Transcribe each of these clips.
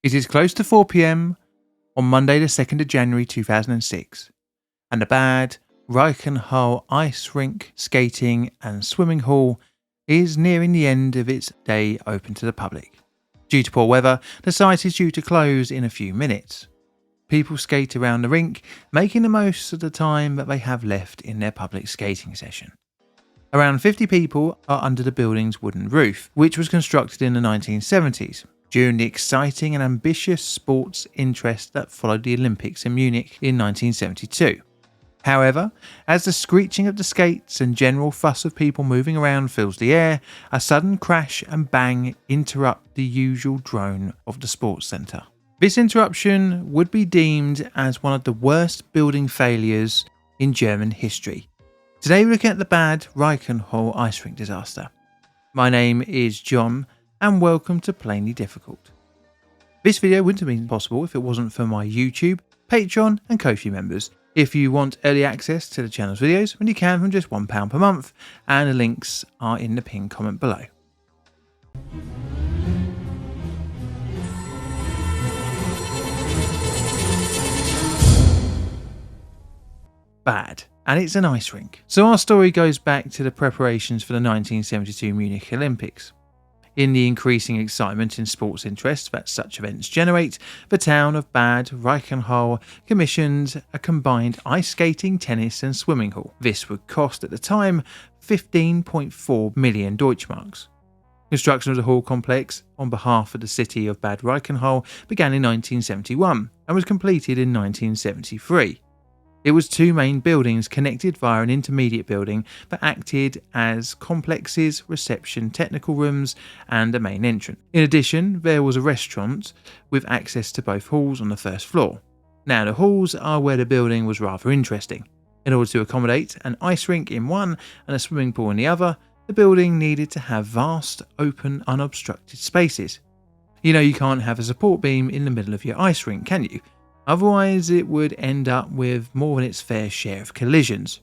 It is close to 4 p.m. on Monday the 2nd of January 2006, and the Bad Reichenhall ice rink, skating and swimming hall is nearing the end of its day open to the public. Due to poor weather, the site is due to close in a few minutes. People skate around the rink, making the most of the time that they have left in their public skating session. Around 50 people are under the building's wooden roof, which was constructed in the 1970s, during the exciting and ambitious sports interest that followed the Olympics in Munich in 1972. However, as the screeching of the skates and general fuss of people moving around fills the air, a sudden crash and bang interrupt the usual drone of the sports centre. This interruption would be deemed as one of the worst building failures in German history. Today we're looking at the Bad Reichenhall ice rink disaster. My name is John, and welcome to Plainly Difficult. This video wouldn't have been possible if it wasn't for my YouTube, Patreon and Ko-fi members. If you want early access to the channel's videos, then you can from just £1 per month, and the links are in the pinned comment below. Bad, and it's an ice rink. So our story goes back to the preparations for the 1972 Munich Olympics. In the increasing excitement and sports interest that such events generate, the town of Bad Reichenhall commissioned a combined ice skating, tennis and swimming hall. This would cost at the time 15.4 million Deutschmarks. Construction of the hall complex on behalf of the city of Bad Reichenhall began in 1971 and was completed in 1973. It was two main buildings connected via an intermediate building that acted as complexes, reception, technical rooms and a main entrance. In addition, there was a restaurant with access to both halls on the first floor. Now the halls are where the building was rather interesting. In order to accommodate an ice rink in one and a swimming pool in the other, the building needed to have vast, open, unobstructed spaces. You know you can't have a support beam in the middle of your ice rink, can you? Otherwise, it would end up with more than its fair share of collisions.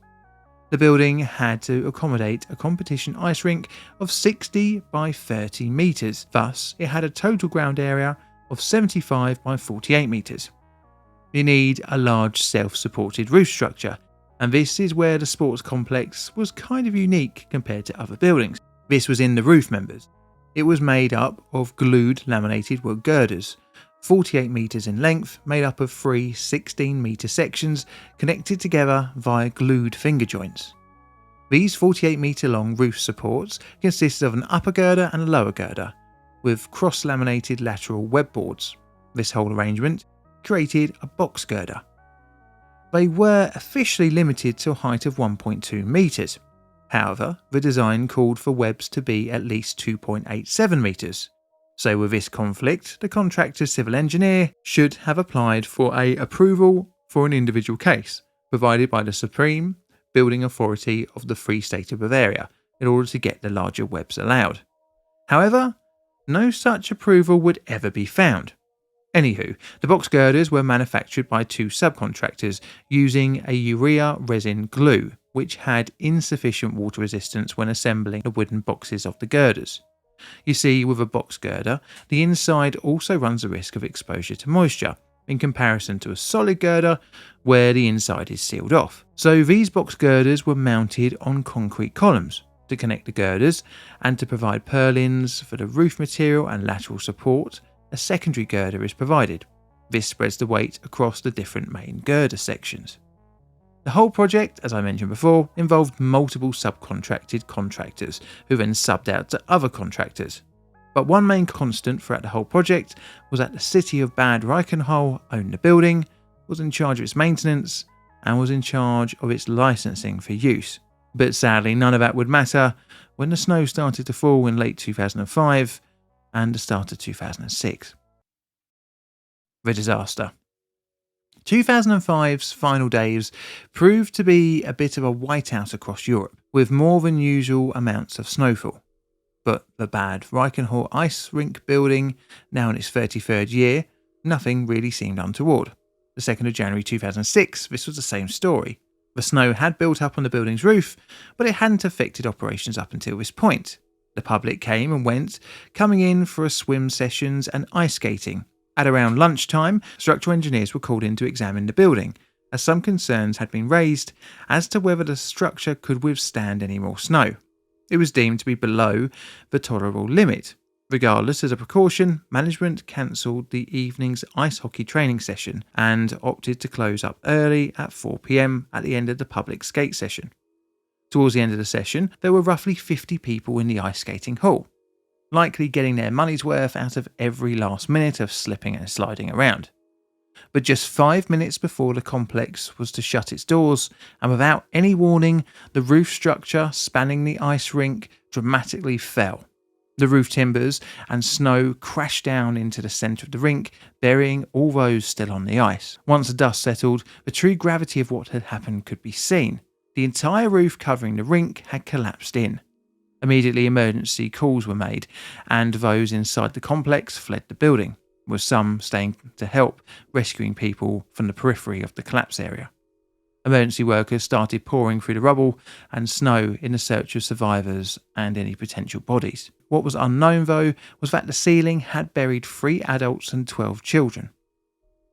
The building had to accommodate a competition ice rink of 60 by 30 metres, thus it had a total ground area of 75 by 48 metres. You need a large self-supported roof structure, and this is where the sports complex was kind of unique compared to other buildings. This was in the roof members. It was made up of glued laminated wood girders, 48 metres in length, made up of three 16-metre sections connected together via glued finger joints. These 48-metre long roof supports consisted of an upper girder and a lower girder, with cross-laminated lateral web boards. This whole arrangement created a box girder. They were officially limited to a height of 1.2 metres. However, the design called for webs to be at least 2.87 metres. So with this conflict, the contractor's civil engineer should have applied for an approval for an individual case, provided by the Supreme Building Authority of the Free State of Bavaria, in order to get the larger webs allowed. However, no such approval would ever be found. Anywho, the box girders were manufactured by two subcontractors using a urea resin glue, which had insufficient water resistance when assembling the wooden boxes of the girders. You see, with a box girder, the inside also runs the risk of exposure to moisture, in comparison to a solid girder where the inside is sealed off. So these box girders were mounted on concrete columns to connect the girders, and to provide purlins for the roof material and lateral support, a secondary girder is provided. This spreads the weight across the different main girder sections. The whole project, as I mentioned before, involved multiple subcontracted contractors who then subbed out to other contractors. But one main constant throughout the whole project was that the city of Bad Reichenhall owned the building, was in charge of its maintenance, and was in charge of its licensing for use. But sadly, none of that would matter when the snow started to fall in late 2005 and the start of 2006. The disaster. 2005's final days proved to be a bit of a whiteout across Europe, with more than usual amounts of snowfall. But the Bad Reichenhall ice rink building, now in its 33rd year, nothing really seemed untoward. The 2nd of January 2006, this was the same story. The snow had built up on the building's roof, but it hadn't affected operations up until this point. The public came and went, coming in for a swim sessions and ice skating. At around lunchtime, structural engineers were called in to examine the building, as some concerns had been raised as to whether the structure could withstand any more snow. It was deemed to be below the tolerable limit. Regardless, as a precaution, management cancelled the evening's ice hockey training session and opted to close up early at 4 p.m. at the end of the public skate session. Towards the end of the session, there were roughly 50 people in the ice skating hall, likely getting their money's worth out of every last minute of slipping and sliding around. But just 5 minutes before the complex was to shut its doors, and without any warning, the roof structure spanning the ice rink dramatically fell. The roof timbers and snow crashed down into the centre of the rink, burying all those still on the ice. Once the dust settled, the true gravity of what had happened could be seen. The entire roof covering the rink had collapsed in. Immediately emergency calls were made, and those inside the complex fled the building, with some staying to help, rescuing people from the periphery of the collapse area. Emergency workers started pouring through the rubble and snow in the search of survivors and any potential bodies. What was unknown, though, was that the ceiling had buried 3 adults and 12 children.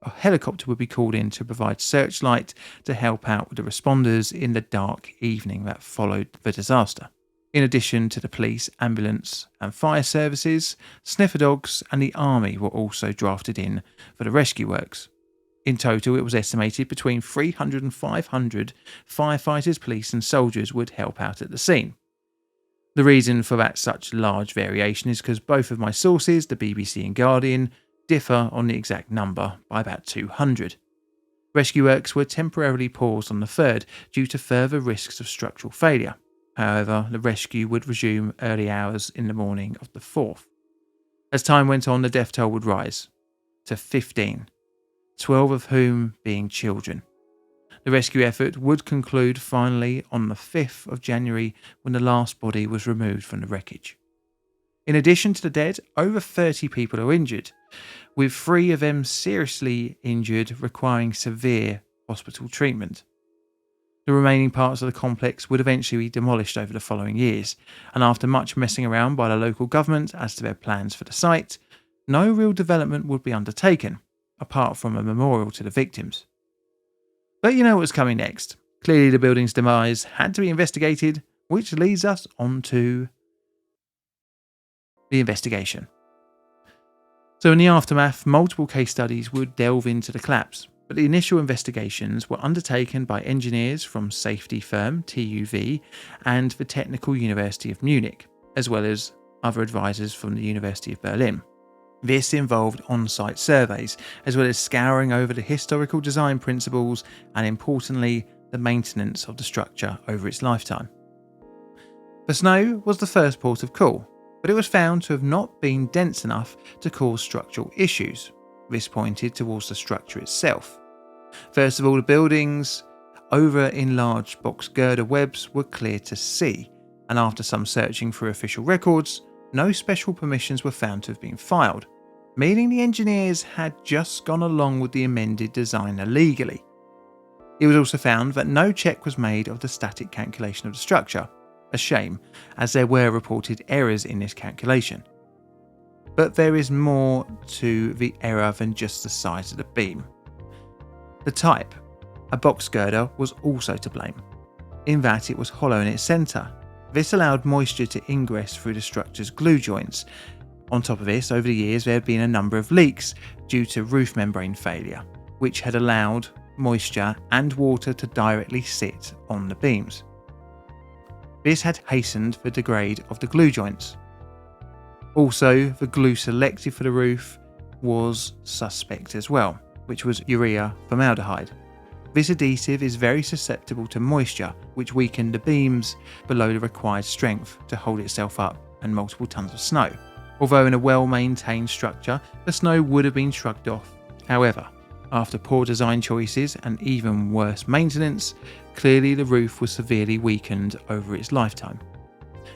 A helicopter would be called in to provide searchlight to help out with the responders in the dark evening that followed the disaster. In addition to the police, ambulance and fire services, sniffer dogs and the army were also drafted in for the rescue works. In total, it was estimated between 300 and 500 firefighters, police and soldiers would help out at the scene. The reason for that such large variation is because both of my sources, the BBC and Guardian, differ on the exact number by about 200. Rescue works were temporarily paused on the 3rd due to further risks of structural failure. However, the rescue would resume early hours in the morning of the 4th. As time went on, the death toll would rise to 15, 12 of whom being children. The rescue effort would conclude finally on the 5th of January when the last body was removed from the wreckage. In addition to the dead, over 30 people are injured, with 3 of them seriously injured requiring severe hospital treatment. The remaining parts of the complex would eventually be demolished over the following years, and after much messing around by the local government as to their plans for the site, no real development would be undertaken, apart from a memorial to the victims. But you know what's coming next. Clearly the building's demise had to be investigated, which leads us on to the investigation. So in the aftermath, multiple case studies would delve into the collapse, but the initial investigations were undertaken by engineers from safety firm TÜV and the Technical University of Munich, as well as other advisors from the University of Berlin. This involved on-site surveys, as well as scouring over the historical design principles and, importantly, the maintenance of the structure over its lifetime. The snow was the first port of call, but it was found to have not been dense enough to cause structural issues. This pointed towards the structure itself. First of all, the buildings over in large box girder webs were clear to see, and after some searching through official records, no special permissions were found to have been filed, meaning the engineers had just gone along with the amended design illegally. It was also found that no check was made of the static calculation of the structure, a shame, as there were reported errors in this calculation. But there is more to the error than just the size of the beam. The type, a box girder, was also to blame, in that it was hollow in its centre. This allowed moisture to ingress through the structure's glue joints. On top of this, over the years there had been a number of leaks due to roof membrane failure, which had allowed moisture and water to directly sit on the beams. This had hastened the degrade of the glue joints. Also, the glue selected for the roof was suspect as well, which was urea formaldehyde. This adhesive is very susceptible to moisture, which weakened the beams below the required strength to hold itself up and multiple tons of snow. Although in a well-maintained structure, the snow would have been shrugged off. However, after poor design choices and even worse maintenance, clearly the roof was severely weakened over its lifetime.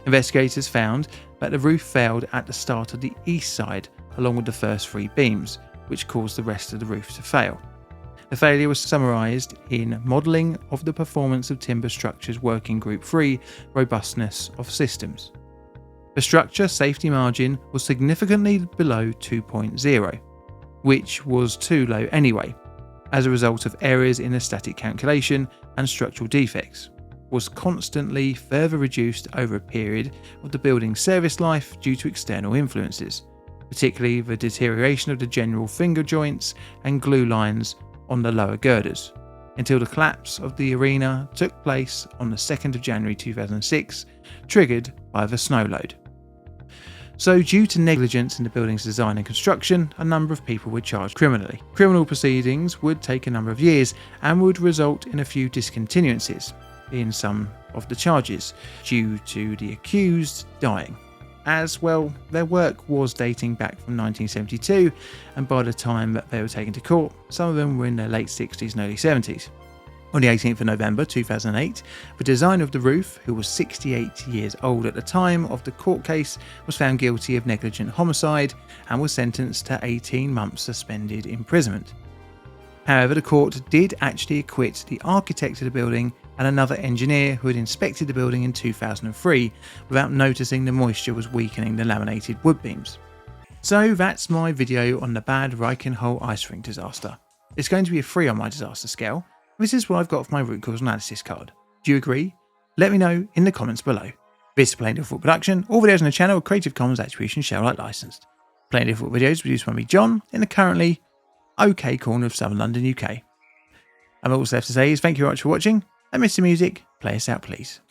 Investigators found that the roof failed at the start of the east side along with the first 3 beams, which caused the rest of the roof to fail. The failure was summarised in Modelling of the Performance of Timber Structures Working Group 3 Robustness of Systems. The structure safety margin was significantly below 2.0. which was too low anyway, as a result of errors in the static calculation and structural defects, was constantly further reduced over a period of the building's service life due to external influences, particularly the deterioration of the general finger joints and glue lines on the lower girders, until the collapse of the arena took place on the 2nd of January 2006, triggered by the snow load. So, due to negligence in the building's design and construction, a number of people were charged criminally. Criminal proceedings would take a number of years and would result in a few discontinuances in some of the charges, due to the accused dying. As well, their work was dating back from 1972, and by the time that they were taken to court, some of them were in their late 60s and early 70s. On the 18th of November 2008, the designer of the roof, who was 68 years old at the time of the court case, was found guilty of negligent homicide and was sentenced to 18 months suspended imprisonment. However, the court did actually acquit the architect of the building and another engineer who had inspected the building in 2003 without noticing the moisture was weakening the laminated wood beams. So that's my video on the bad Reichenhall ice rink disaster. It's going to be a 3 on my disaster scale. This is what I've got for my root cause analysis card. Do you agree? Let me know in the comments below. This is Plain Difficult Production. All videos on the channel are Creative Commons Attribution Share Alike licensed. Plain Difficult videos produced by me, John, in the currently OK corner of Southern London, UK. And all that's left to say is thank you very much for watching, and Mr. Music, play us out please.